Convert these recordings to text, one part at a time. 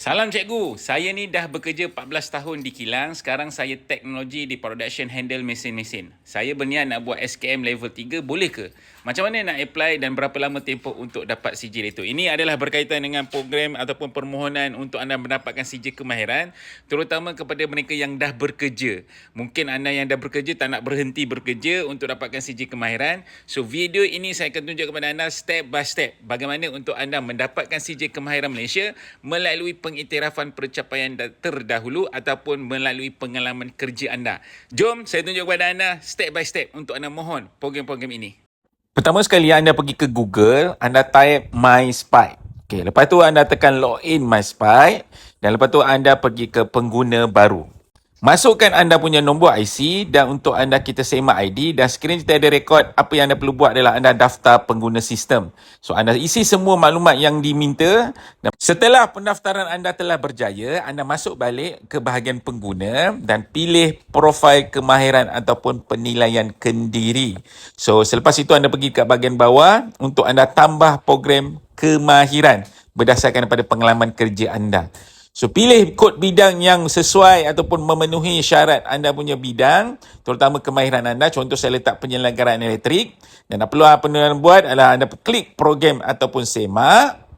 Salam cikgu, saya ni dah bekerja 14 tahun di kilang, sekarang saya teknologi di production handle mesin-mesin. Saya berniat nak buat SKM level 3, boleh ke? Macam mana nak apply dan berapa lama tempoh untuk dapat sijil itu? Ini adalah berkaitan dengan program ataupun permohonan untuk anda mendapatkan sijil kemahiran, terutama kepada mereka yang dah bekerja. Mungkin anda yang dah bekerja tak nak berhenti bekerja untuk dapatkan sijil kemahiran. So video ini saya akan tunjuk kepada anda step by step bagaimana untuk anda mendapatkan sijil kemahiran Malaysia melalui pengiktirafan pencapaian terdahulu ataupun melalui pengalaman kerja anda. Jom saya tunjuk kepada anda step by step untuk anda mohon program-program ini. Pertama sekali anda pergi ke Google, anda type MySpy. Okey, lepas tu anda tekan login MySpy dan lepas tu anda pergi ke pengguna baru. Masukkan anda punya nombor IC dan untuk anda kita semak ID dan sekiranya kita ada rekod, apa yang anda perlu buat adalah anda daftar pengguna sistem. So anda isi semua maklumat yang diminta dan setelah pendaftaran anda telah berjaya, anda masuk balik ke bahagian pengguna dan pilih profil kemahiran ataupun penilaian kendiri. So selepas itu anda pergi ke bahagian bawah untuk anda tambah program kemahiran berdasarkan daripada pengalaman kerja anda. So, pilih kod bidang yang sesuai ataupun memenuhi syarat anda punya bidang, terutama kemahiran anda. Contoh saya letak penyelenggaraan elektrik. Dan apa anda buat adalah anda klik program ataupun semak.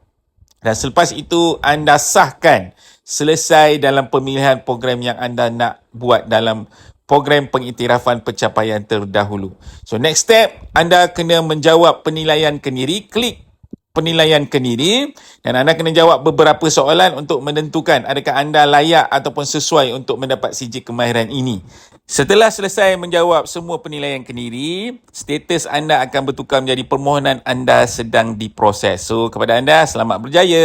Dan selepas itu anda sahkan selesai dalam pemilihan program yang anda nak buat dalam program pengiktirafan pencapaian terdahulu. So, next step, anda kena menjawab penilaian kendiri. Klik penilaian kendiri dan anda kena jawab beberapa soalan untuk menentukan adakah anda layak ataupun sesuai untuk mendapat sijil kemahiran ini. Setelah selesai menjawab semua penilaian kendiri, status anda akan bertukar menjadi permohonan anda sedang diproses. So, kepada anda, selamat berjaya.